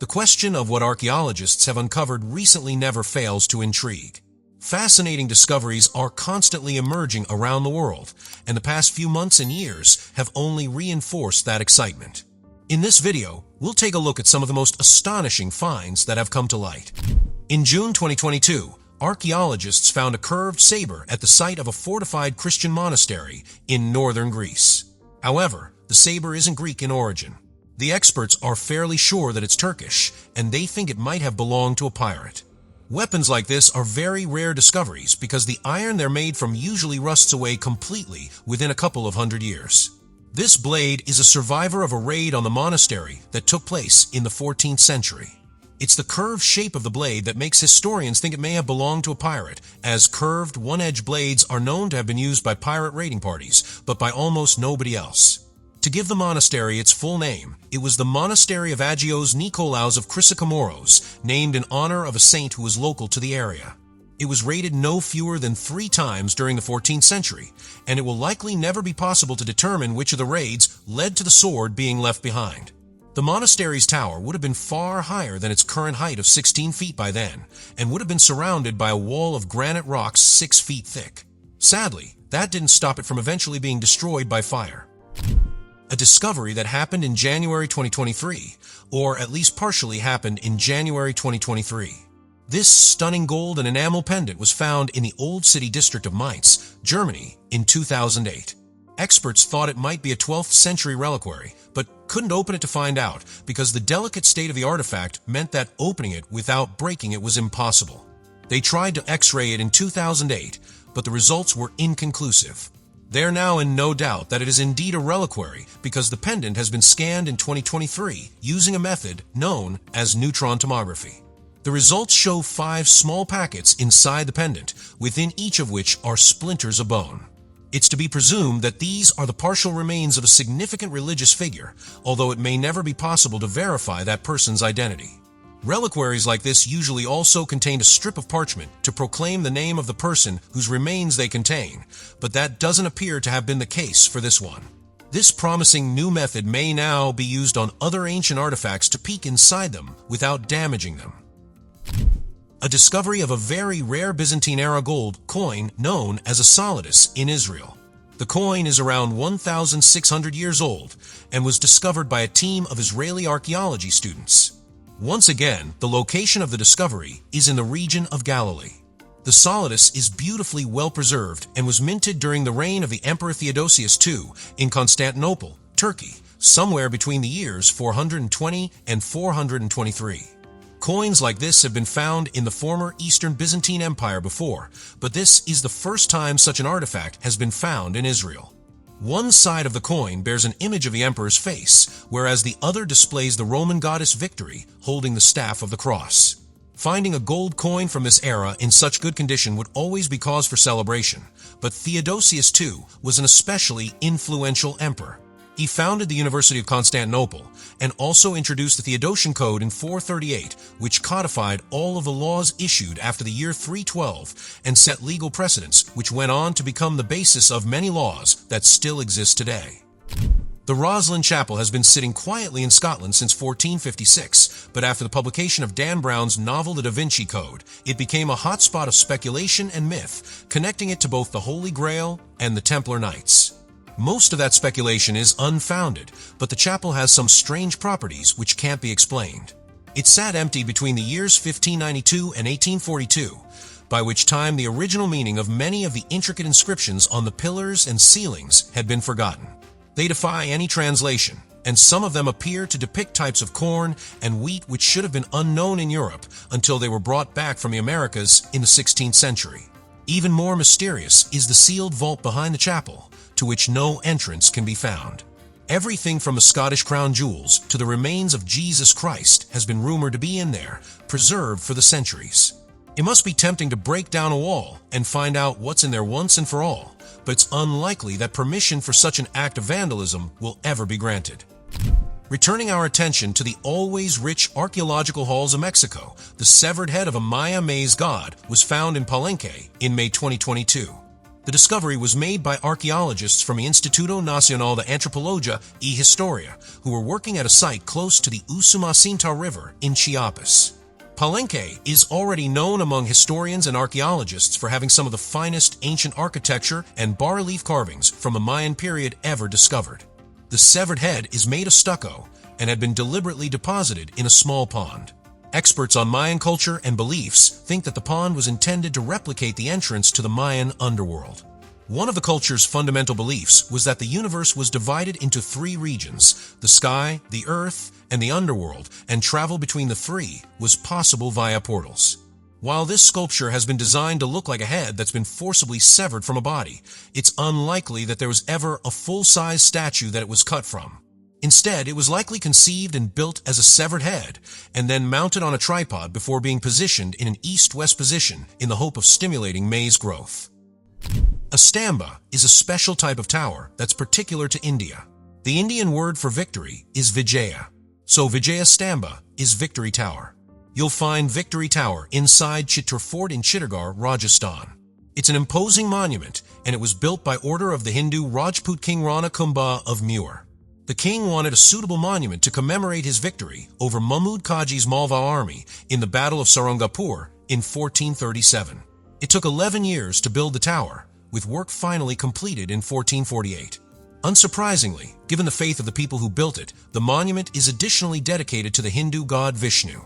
The question of what archaeologists have uncovered recently never fails to intrigue. Fascinating discoveries are constantly emerging around the world, and the past few months and years have only reinforced that excitement. In this video, we'll take a look at some of the most astonishing finds that have come to light. In June 2022, archaeologists found a curved saber at the site of a fortified Christian monastery in northern Greece. However, the saber isn't Greek in origin. The experts are fairly sure that it's Turkish, and they think it might have belonged to a pirate. Weapons like this are very rare discoveries because the iron they're made from usually rusts away completely within a couple of hundred years. This blade is a survivor of a raid on the monastery that took place in the 14th century. It's the curved shape of the blade that makes historians think it may have belonged to a pirate, as curved, one-edged blades are known to have been used by pirate raiding parties, but by almost nobody else. To give the monastery its full name, it was the Monastery of Agios Nikolaos of Chrysokomoros, named in honor of a saint who was local to the area. It was raided no fewer than 3 times during the 14th century, and it will likely never be possible to determine which of the raids led to the sword being left behind. The monastery's tower would have been far higher than its current height of 16 feet by then, and would have been surrounded by a wall of granite rocks 6 feet thick. Sadly, that didn't stop it from eventually being destroyed by fire. A discovery that happened in January 2023, or at least partially happened in January 2023. This stunning gold and enamel pendant was found in the Old City district of Mainz, Germany, in 2008. Experts thought it might be a 12th century reliquary, but couldn't open it to find out because the delicate state of the artifact meant that opening it without breaking it was impossible. They tried to X-ray it in 2008, but the results were inconclusive. They're now in no doubt that it is indeed a reliquary because the pendant has been scanned in 2023 using a method known as neutron tomography. The results show 5 small packets inside the pendant, within each of which are splinters of bone. It's to be presumed that these are the partial remains of a significant religious figure, although it may never be possible to verify that person's identity. Reliquaries like this usually also contain a strip of parchment to proclaim the name of the person whose remains they contain, but that doesn't appear to have been the case for this one. This promising new method may now be used on other ancient artifacts to peek inside them without damaging them. A discovery of a very rare Byzantine-era gold coin known as a solidus in Israel. The coin is around 1,600 years old and was discovered by a team of Israeli archaeology students. Once again, the location of the discovery is in the region of Galilee. The solidus is beautifully well preserved and was minted during the reign of the Emperor Theodosius II in Constantinople, Turkey, somewhere between the years 420 and 423. Coins like this have been found in the former Eastern Byzantine Empire before, but this is the first time such an artifact has been found in Israel. One side of the coin bears an image of the emperor's face, whereas the other displays the Roman goddess Victory holding the staff of the cross. Finding a gold coin from this era in such good condition would always be cause for celebration, but Theodosius II was an especially influential emperor. He founded the University of Constantinople and also introduced the Theodosian Code in 438, which codified all of the laws issued after the year 312 and set legal precedents, which went on to become the basis of many laws that still exist today. The Roslin Chapel has been sitting quietly in Scotland since 1456, but after the publication of Dan Brown's novel The Da Vinci Code, it became a hotspot of speculation and myth, connecting it to both the Holy Grail and the Templar Knights. Most of that speculation is unfounded, but the chapel has some strange properties which can't be explained. It sat empty between the years 1592 and 1842, by which time the original meaning of many of the intricate inscriptions on the pillars and ceilings had been forgotten. They defy any translation, and some of them appear to depict types of corn and wheat which should have been unknown in Europe until they were brought back from the Americas in the 16th century. Even more mysterious is the sealed vault behind the chapel, to which no entrance can be found. Everything from the Scottish crown jewels to the remains of Jesus Christ has been rumored to be in there, preserved for the centuries. It must be tempting to break down a wall and find out what's in there once and for all, but it's unlikely that permission for such an act of vandalism will ever be granted. Returning our attention to the always rich archaeological halls of Mexico, the severed head of a Maya maize god was found in Palenque in May 2022. The discovery was made by archaeologists from the Instituto Nacional de Antropología y Historia, who were working at a site close to the Usumacinta River in Chiapas. Palenque is already known among historians and archaeologists for having some of the finest ancient architecture and bas-relief carvings from the Mayan period ever discovered. The severed head is made of stucco and had been deliberately deposited in a small pond. Experts on Mayan culture and beliefs think that the pond was intended to replicate the entrance to the Mayan underworld. One of the culture's fundamental beliefs was that the universe was divided into three regions: the sky, the earth, and the underworld, and travel between the three was possible via portals. While this sculpture has been designed to look like a head that's been forcibly severed from a body, it's unlikely that there was ever a full-size statue that it was cut from. Instead, it was likely conceived and built as a severed head, and then mounted on a tripod before being positioned in an east-west position in the hope of stimulating maize growth. A stamba is a special type of tower that's particular to India. The Indian word for victory is Vijaya, so Vijaya Stamba is Victory Tower. You'll find Victory Tower inside Chittor Fort in Chittorgarh, Rajasthan. It's an imposing monument, and it was built by order of the Hindu Rajput king Rana Kumbha of Mewar. The king wanted a suitable monument to commemorate his victory over Mahmud Qaji's Malwa army in the Battle of Sarangapur in 1437. It took 11 years to build the tower, with work finally completed in 1448. Unsurprisingly, given the faith of the people who built it, the monument is additionally dedicated to the Hindu god Vishnu.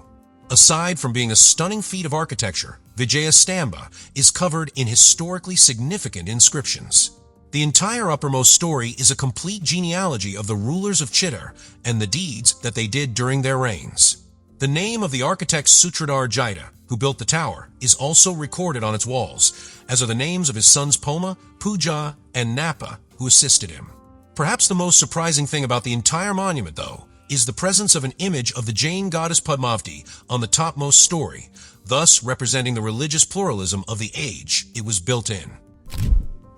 Aside from being a stunning feat of architecture, Vijaya Stamba is covered in historically significant inscriptions. The entire uppermost story is a complete genealogy of the rulers of Chittor and the deeds that they did during their reigns. The name of the architect Sutradhar Jaita, who built the tower, is also recorded on its walls, as are the names of his sons Poma, Puja, and Napa, who assisted him. Perhaps the most surprising thing about the entire monument, though, is the presence of an image of the Jain goddess Padmavati on the topmost story, thus representing the religious pluralism of the age it was built in.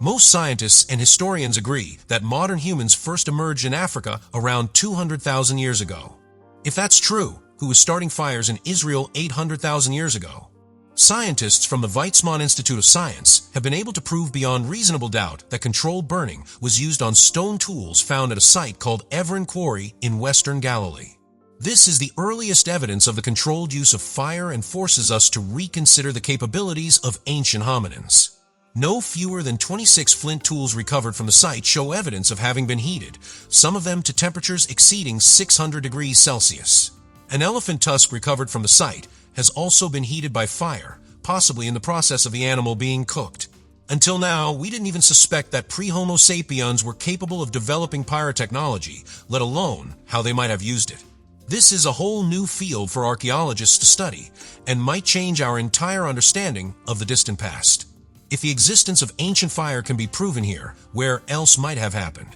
Most scientists and historians agree that modern humans first emerged in Africa around 200,000 years ago. If that's true, who was starting fires in Israel 800,000 years ago? Scientists from the Weizmann Institute of Science have been able to prove beyond reasonable doubt that controlled burning was used on stone tools found at a site called Evren Quarry in western Galilee. This is the earliest evidence of the controlled use of fire and forces us to reconsider the capabilities of ancient hominins. No fewer than 26 flint tools recovered from the site show evidence of having been heated, some of them to temperatures exceeding 600 degrees Celsius. An elephant tusk recovered from the site has also been heated by fire, possibly in the process of the animal being cooked. Until now, we didn't even suspect that pre-Homo sapiens were capable of developing pyrotechnology, let alone how they might have used it. This is a whole new field for archaeologists to study, and might change our entire understanding of the distant past. If the existence of ancient fire can be proven here, where else might have happened?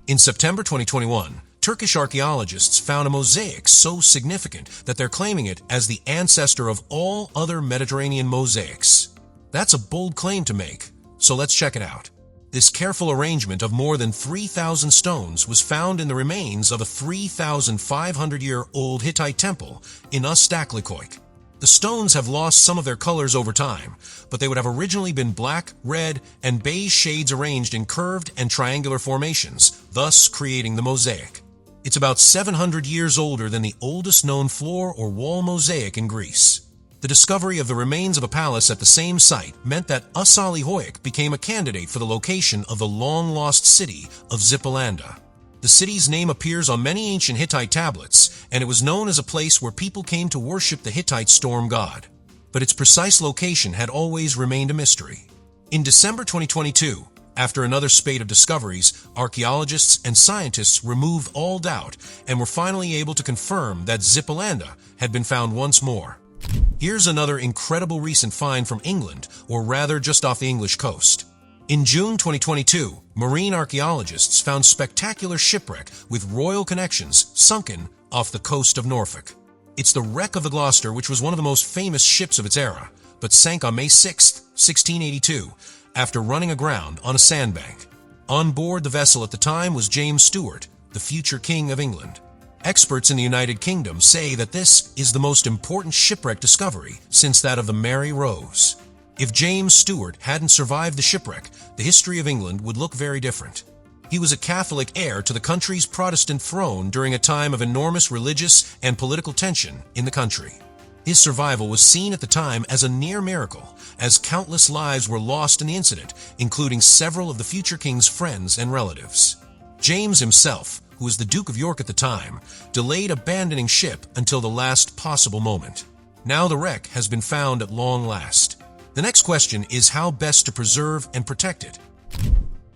In September 2021, Turkish archaeologists found a mosaic so significant that they're claiming it as the ancestor of all other Mediterranean mosaics. That's a bold claim to make, so let's check it out. This careful arrangement of more than 3,000 stones was found in the remains of a 3,500-year-old Hittite temple in Ustaklikoi. The stones have lost some of their colors over time, but they would have originally been black, red, and beige shades arranged in curved and triangular formations, thus creating the mosaic. It's about 700 years older than the oldest known floor or wall mosaic in Greece. The discovery of the remains of a palace at the same site meant that Usalihoik became a candidate for the location of the long-lost city of Zipalanda. The city's name appears on many ancient Hittite tablets, and it was known as a place where people came to worship the Hittite storm god. But its precise location had always remained a mystery. In December 2022, after another spate of discoveries, archaeologists and scientists removed all doubt and were finally able to confirm that Zipalanda had been found once more. Here's another incredible recent find from England, or rather just off the English coast. In June 2022, marine archaeologists found spectacular shipwreck with royal connections sunken off the coast of Norfolk. It's the wreck of the Gloucester, which was one of the most famous ships of its era, but sank on May 6, 1682, after running aground on a sandbank. On board the vessel at the time was James Stuart, the future King of England. Experts in the United Kingdom say that this is the most important shipwreck discovery since that of the Mary Rose. If James Stewart hadn't survived the shipwreck, the history of England would look very different. He was a Catholic heir to the country's Protestant throne during a time of enormous religious and political tension in the country. His survival was seen at the time as a near miracle, as countless lives were lost in the incident, including several of the future king's friends and relatives. James himself, who was the Duke of York at the time, delayed abandoning ship until the last possible moment. Now the wreck has been found at long last. The next question is how best to preserve and protect it.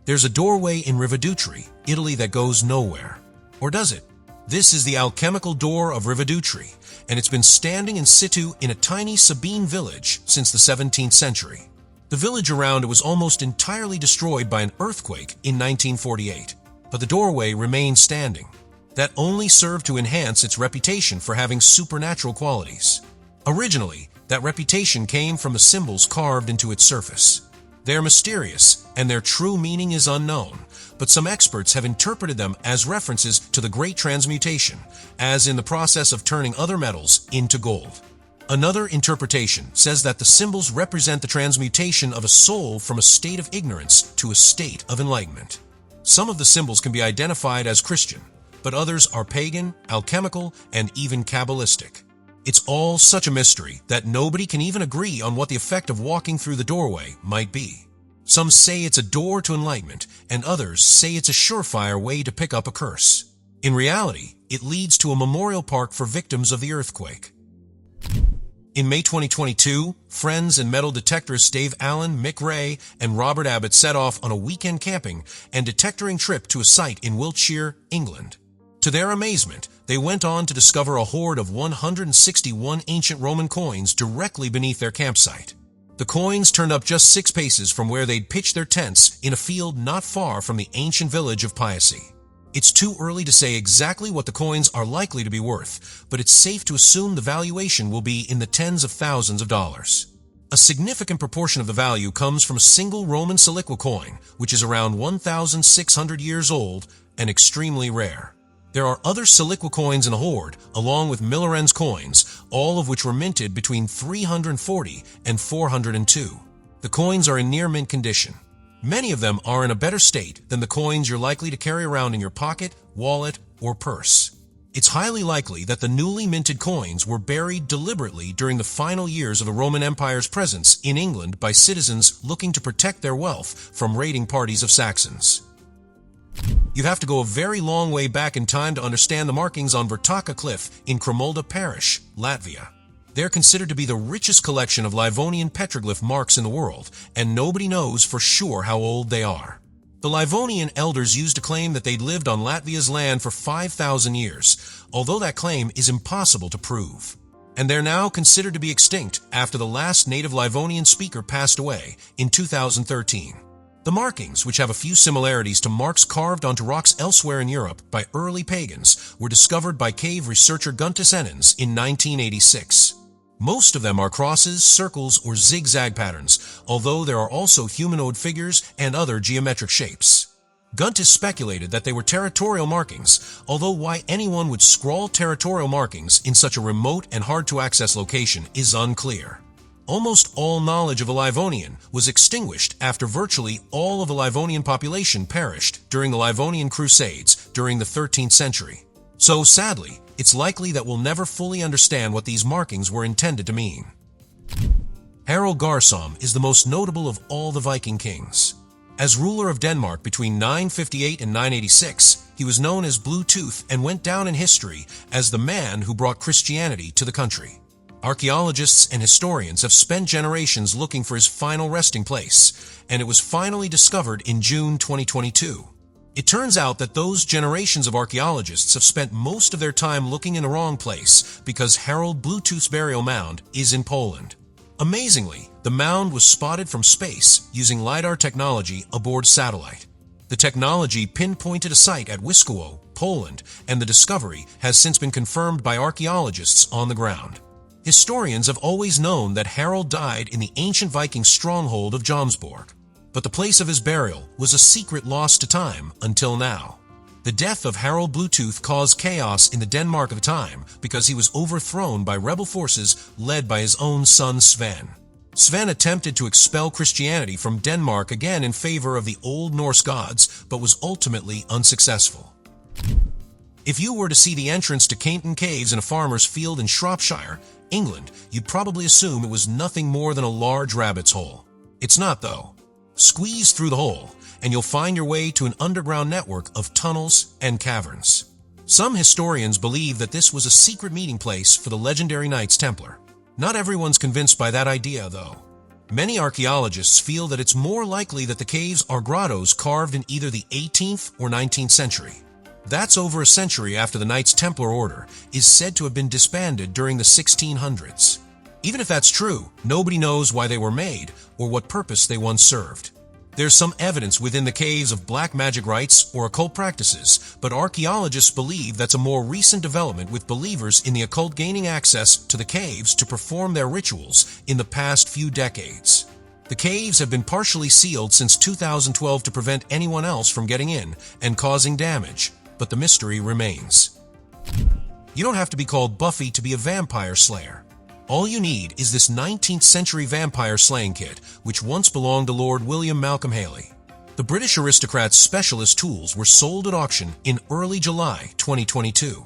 There's a doorway in Rivedutri, Italy that goes nowhere. Or does it? This is the alchemical door of Rivedutri, and it's been standing in situ in a tiny Sabine village since the 17th century. The village around it was almost entirely destroyed by an earthquake in 1948, but the doorway remained standing. That only served to enhance its reputation for having supernatural qualities. Originally, that reputation came from the symbols carved into its surface. They're mysterious, and their true meaning is unknown, but some experts have interpreted them as references to the Great Transmutation, as in the process of turning other metals into gold. Another interpretation says that the symbols represent the transmutation of a soul from a state of ignorance to a state of enlightenment. Some of the symbols can be identified as Christian, but others are pagan, alchemical, and even Kabbalistic. It's all such a mystery that nobody can even agree on what the effect of walking through the doorway might be. Some say it's a door to enlightenment, and others say it's a surefire way to pick up a curse. In reality, it leads to a memorial park for victims of the earthquake. In May 2022, friends and metal detectorists Dave Allen, Mick Ray, and Robert Abbott set off on a weekend camping and detectoring trip to a site in Wiltshire, England. To their amazement, they went on to discover a hoard of 161 ancient Roman coins directly beneath their campsite. The coins turned up just 6 paces from where they'd pitched their tents in a field not far from the ancient village of Piace. It's too early to say exactly what the coins are likely to be worth, but it's safe to assume the valuation will be in the tens of thousands of dollars. A significant proportion of the value comes from a single Roman siliqua coin, which is around 1,600 years old and extremely rare. There are other siliqua coins in the hoard, along with Milleren's coins, all of which were minted between 340 and 402. The coins are in near mint condition. Many of them are in a better state than the coins you're likely to carry around in your pocket, wallet, or purse. It's highly likely that the newly minted coins were buried deliberately during the final years of the Roman Empire's presence in England by citizens looking to protect their wealth from raiding parties of Saxons. You'd have to go a very long way back in time to understand the markings on Vertaka Cliff in Kremolda Parish, Latvia. They're considered to be the richest collection of Livonian petroglyph marks in the world, and nobody knows for sure how old they are. The Livonian elders used to claim that they'd lived on Latvia's land for 5,000 years, although that claim is impossible to prove. And they're now considered to be extinct after the last native Livonian speaker passed away in 2013. The markings, which have a few similarities to marks carved onto rocks elsewhere in Europe by early pagans, were discovered by cave researcher Guntis Enens in 1986. Most of them are crosses, circles, or zigzag patterns, although there are also humanoid figures and other geometric shapes. Guntis speculated that they were territorial markings, although why anyone would scrawl territorial markings in such a remote and hard-to-access location is unclear. Almost all knowledge of a Livonian was extinguished after virtually all of the Livonian population perished during the Livonian Crusades during the 13th century. So, sadly, it's likely that we'll never fully understand what these markings were intended to mean. Harald Garsom is the most notable of all the Viking kings. As ruler of Denmark between 958 and 986, he was known as Blue Tooth and went down in history as the man who brought Christianity to the country. Archaeologists and historians have spent generations looking for his final resting place, and it was finally discovered in June 2022. It turns out that those generations of archaeologists have spent most of their time looking in the wrong place because Harald Bluetooth's burial mound is in Poland. Amazingly, the mound was spotted from space using LiDAR technology aboard satellite. The technology pinpointed a site at Wisłowo, Poland, and the discovery has since been confirmed by archaeologists on the ground. Historians have always known that Harald died in the ancient Viking stronghold of Jomsborg, but the place of his burial was a secret lost to time until now. The death of Harald Bluetooth caused chaos in the Denmark of the time because he was overthrown by rebel forces led by his own son Sven. Sven attempted to expel Christianity from Denmark again in favor of the Old Norse gods, but was ultimately unsuccessful. If you were to see the entrance to Cainton Caves in a farmer's field in Shropshire, England, you'd probably assume it was nothing more than a large rabbit's hole. It's not, though. Squeeze through the hole, and you'll find your way to an underground network of tunnels and caverns. Some historians believe that this was a secret meeting place for the legendary Knights Templar. Not everyone's convinced by that idea, though. Many archaeologists feel that it's more likely that the caves are grottos carved in either the 18th or 19th century. That's over a century after the Knights Templar Order is said to have been disbanded during the 1600s. Even if that's true, nobody knows why they were made or what purpose they once served. There's some evidence within the caves of black magic rites or occult practices, but archaeologists believe that's a more recent development, with believers in the occult gaining access to the caves to perform their rituals in the past few decades. The caves have been partially sealed since 2012 to prevent anyone else from getting in and causing damage, but the mystery remains. You don't have to be called Buffy to be a vampire slayer. All you need is this 19th century vampire slaying kit, which once belonged to Lord William Malcolm Haley. The British aristocrat's specialist tools were sold at auction in early July 2022.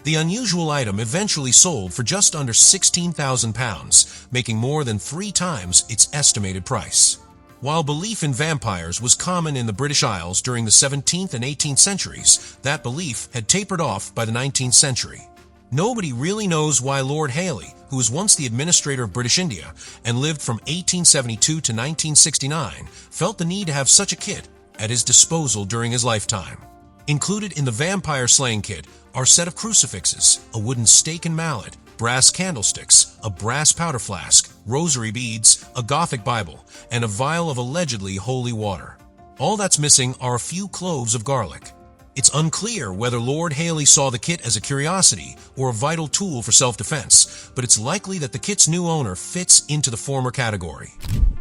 The unusual item eventually sold for just under £16,000, making more than 3 times its estimated price. While belief in vampires was common in the British Isles during the 17th and 18th centuries, that belief had tapered off by the 19th century. Nobody really knows why Lord Haley, who was once the administrator of British India and lived from 1872 to 1969, felt the need to have such a kit at his disposal during his lifetime. Included in the vampire slaying kit are a set of crucifixes, a wooden stake and mallet, brass candlesticks, a brass powder flask, rosary beads, a Gothic Bible, and a vial of allegedly holy water. All that's missing are a few cloves of garlic. It's unclear whether Lord Haley saw the kit as a curiosity or a vital tool for self-defense, but it's likely that the kit's new owner fits into the former category.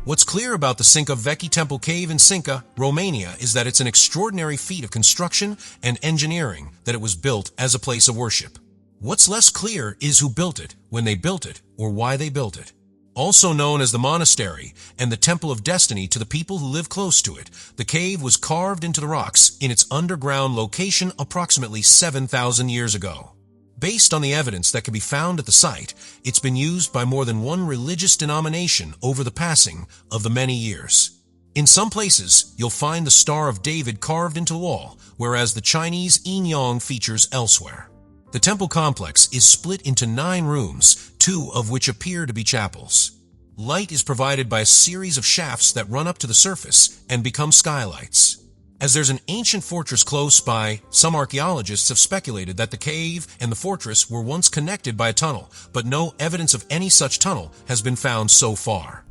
What's clear about the Cinca Vechi Temple Cave in Cinca, Romania, is that it's an extraordinary feat of construction and engineering that it was built as a place of worship. What's less clear is who built it, when they built it, or why they built it. Also known as the monastery and the temple of destiny to the people who live close to it, the cave was carved into the rocks in its underground location approximately 7,000 years ago. Based on the evidence that can be found at the site, it's been used by more than one religious denomination over the passing of the many years. In some places, you'll find the Star of David carved into the wall, whereas the Chinese yin yang features elsewhere. The temple complex is split into 9 rooms, 2 of which appear to be chapels. Light is provided by a series of shafts that run up to the surface and become skylights. As there's an ancient fortress close by, some archaeologists have speculated that the cave and the fortress were once connected by a tunnel, but no evidence of any such tunnel has been found so far.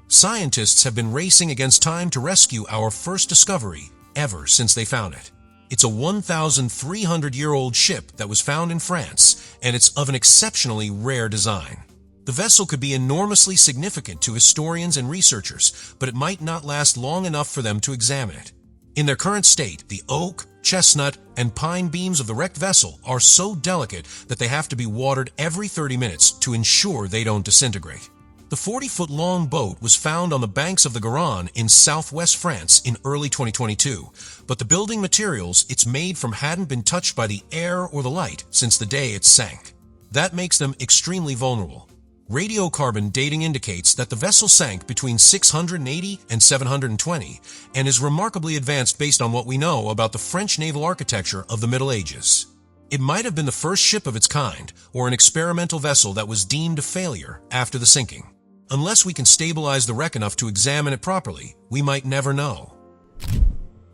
Scientists have been racing against time to rescue our first discovery ever since they found it. It's a 1,300-year-old ship that was found in France, and it's of an exceptionally rare design. The vessel could be enormously significant to historians and researchers, but it might not last long enough for them to examine it. In their current state, the oak, chestnut, and pine beams of the wrecked vessel are so delicate that they have to be watered every 30 minutes to ensure they don't disintegrate. The 40-foot-long boat was found on the banks of the Garonne in southwest France in early 2022, but the building materials it's made from hadn't been touched by the air or the light since the day it sank. That makes them extremely vulnerable. Radiocarbon dating indicates that the vessel sank between 680 and 720 and is remarkably advanced based on what we know about the French naval architecture of the Middle Ages. It might have been the first ship of its kind, or an experimental vessel that was deemed a failure after the sinking. Unless we can stabilize the wreck enough to examine it properly, we might never know.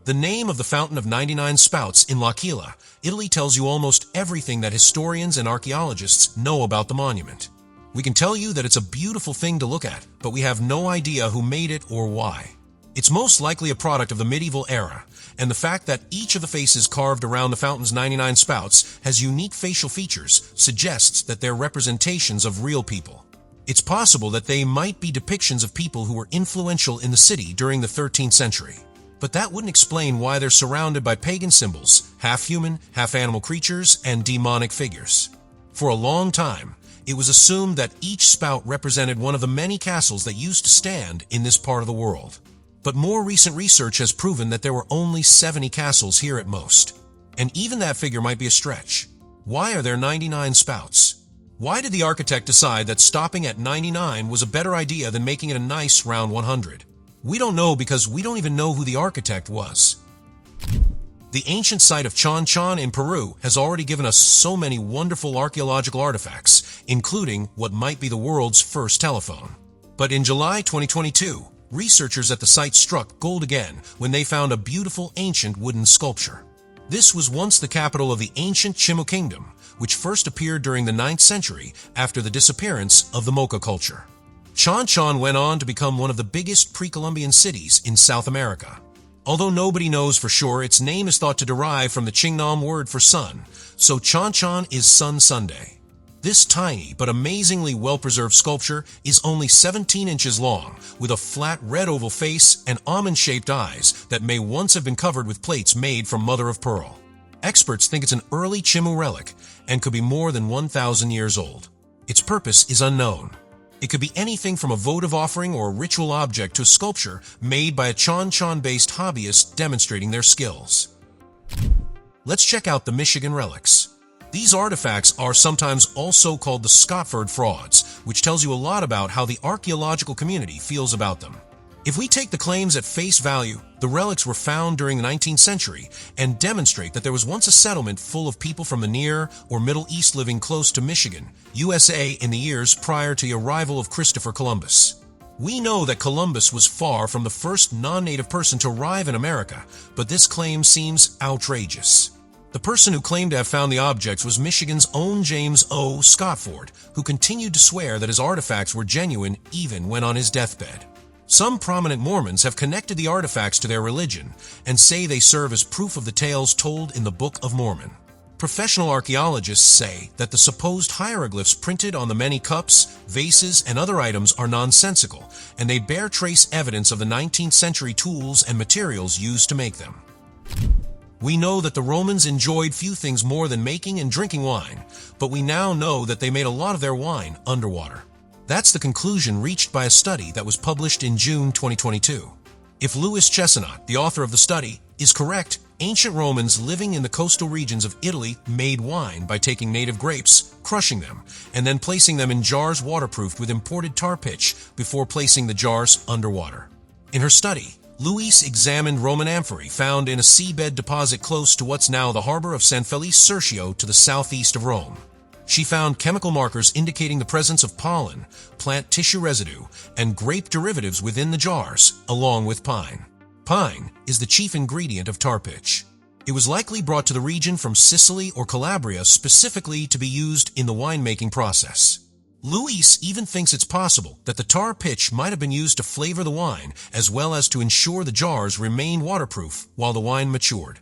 The name of the Fountain of 99 Spouts in L'Aquila, Italy tells you almost everything that historians and archaeologists know about the monument. We can tell you that it's a beautiful thing to look at, but we have no idea who made it or why. It's most likely a product of the medieval era, and the fact that each of the faces carved around the fountain's 99 spouts has unique facial features suggests that they're representations of real people. It's possible that they might be depictions of people who were influential in the city during the 13th century. But that wouldn't explain why they're surrounded by pagan symbols, half-human, half-animal creatures, and demonic figures. For a long time, It was assumed that each spout represented one of the many castles that used to stand in this part of the world. But more recent research has proven that there were only 70 castles here at most. And even that figure might be a stretch. Why are there 99 spouts? Why did the architect decide that stopping at 99 was a better idea than making it a nice round 100? We don't know because we don't even know who the architect was. The ancient site of Chan Chan in Peru has already given us so many wonderful archaeological artifacts, including what might be the world's first telephone. But in July 2022, researchers at the site struck gold again when they found a beautiful ancient wooden sculpture. This was once the capital of the ancient Chimu Kingdom, which first appeared during the 9th century after the disappearance of the Mocha culture. Chan Chan went on to become one of the biggest pre-Columbian cities in South America. Although nobody knows for sure, its name is thought to derive from the Qingnam word for sun, so Chan Chan is Sun Sunday. This tiny but amazingly well-preserved sculpture is only 17 inches long, with a flat red oval face and almond-shaped eyes that may once have been covered with plates made from mother of pearl. Experts think it's an early Chimu relic and could be more than 1,000 years old. Its purpose is unknown. It could be anything from a votive offering or a ritual object to a sculpture made by a Chan Chan-based hobbyist demonstrating their skills. Let's check out the Michigan relics. These artifacts are sometimes also called the Scotford frauds, which tells you a lot about how the archaeological community feels about them. If we take the claims at face value, the relics were found during the 19th century and demonstrate that there was once a settlement full of people from the Near or Middle East living close to Michigan, USA in the years prior to the arrival of Christopher Columbus. We know that Columbus was far from the first non-native person to arrive in America, but this claim seems outrageous. The person who claimed to have found the objects was Michigan's own James O. Scotford, who continued to swear that his artifacts were genuine even when on his deathbed. Some prominent Mormons have connected the artifacts to their religion and say they serve as proof of the tales told in the Book of Mormon. Professional archaeologists say that the supposed hieroglyphs printed on the many cups, vases, and other items are nonsensical, and they bear trace evidence of the 19th century tools and materials used to make them. We know that the Romans enjoyed few things more than making and drinking wine, but we now know that they made a lot of their wine underwater. That's the conclusion reached by a study that was published in June 2022. If Louis Chesnut, the author of the study, is correct, ancient Romans living in the coastal regions of Italy made wine by taking native grapes, crushing them, and then placing them in jars waterproofed with imported tar pitch before placing the jars underwater. In her study, Louise examined Roman amphorae found in a seabed deposit close to what's now the harbor of San Felice Sercio to the southeast of Rome. She found chemical markers indicating the presence of pollen, plant tissue residue, and grape derivatives within the jars, along with pine. Pine is the chief ingredient of tar pitch. It was likely brought to the region from Sicily or Calabria specifically to be used in the winemaking process. Louise even thinks it's possible that the tar pitch might have been used to flavor the wine as well as to ensure the jars remained waterproof while the wine matured.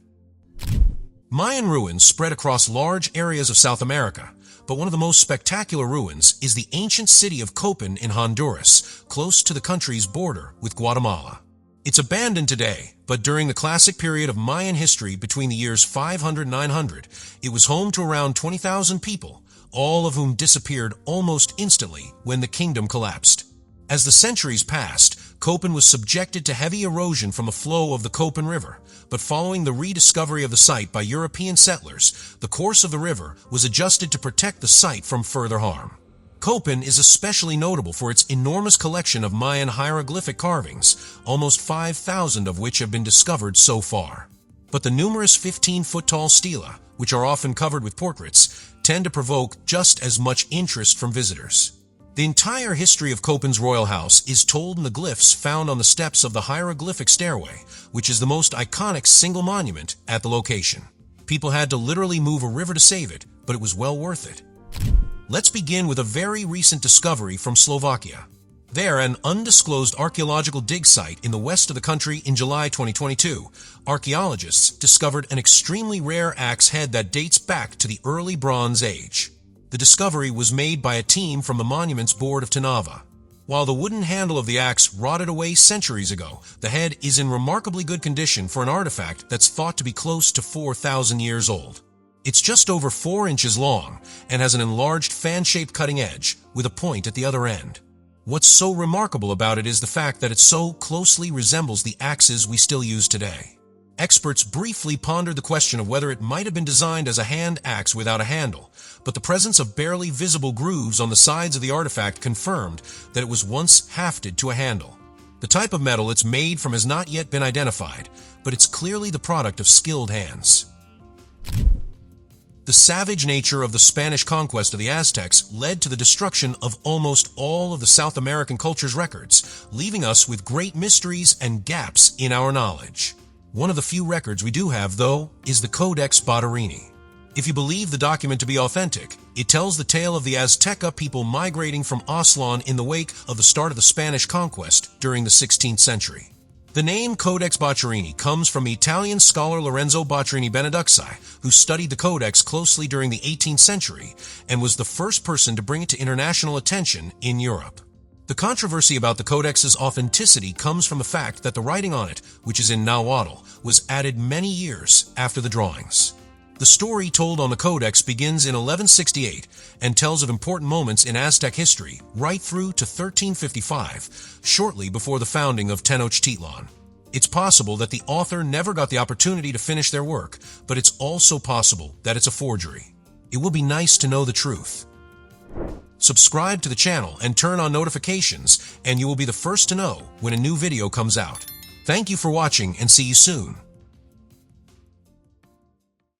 Mayan ruins spread across large areas of South America, but one of the most spectacular ruins is the ancient city of Copan in Honduras, close to the country's border with Guatemala. It's abandoned today, but during the classic period of Mayan history between the years 500 and 900, it was home to around 20,000 people, all of whom disappeared almost instantly when the kingdom collapsed. As the centuries passed, Copan was subjected to heavy erosion from the flow of the Copan River, but following the rediscovery of the site by European settlers, the course of the river was adjusted to protect the site from further harm. Copan is especially notable for its enormous collection of Mayan hieroglyphic carvings, almost 5,000 of which have been discovered so far. But the numerous 15-foot-tall stela, which are often covered with portraits, tend to provoke just as much interest from visitors. The entire history of Copan's royal house is told in the glyphs found on the steps of the hieroglyphic stairway, which is the most iconic single monument at the location. People had to literally move a river to save it, but it was well worth it. Let's begin with a very recent discovery from Slovakia. There, an undisclosed archaeological dig site in the west of the country in July 2022, archaeologists discovered an extremely rare axe head that dates back to the early Bronze Age. The discovery was made by a team from the Monuments Board of Trnava. While the wooden handle of the axe rotted away centuries ago, the head is in remarkably good condition for an artifact that's thought to be close to 4,000 years old. It's just over 4 inches long and has an enlarged fan-shaped cutting edge with a point at the other end. What's so remarkable about it is the fact that it so closely resembles the axes we still use today. Experts briefly pondered the question of whether it might have been designed as a hand axe without a handle, but the presence of barely visible grooves on the sides of the artifact confirmed that it was once hafted to a handle. The type of metal it's made from has not yet been identified, but it's clearly the product of skilled hands. The savage nature of the Spanish conquest of the Aztecs led to the destruction of almost all of the South American culture's records, leaving us with great mysteries and gaps in our knowledge. One of the few records we do have, though, is the Codex Barberini. If you believe the document to be authentic, it tells the tale of the Azteca people migrating from Aslan in the wake of the start of the Spanish conquest during the 16th century. The name Codex Barberini comes from Italian scholar Lorenzo Barberini Beneduxi, who studied the Codex closely during the 18th century and was the first person to bring it to international attention in Europe. The controversy about the Codex's authenticity comes from the fact that the writing on it, which is in Nahuatl, was added many years after the drawings. The story told on the Codex begins in 1168 and tells of important moments in Aztec history right through to 1355, shortly before the founding of Tenochtitlan. It's possible that the author never got the opportunity to finish their work, but it's also possible that it's a forgery. It will be nice to know the truth. Subscribe to the channel and turn on notifications, and you will be the first to know when a new video comes out. Thank you for watching and see you soon.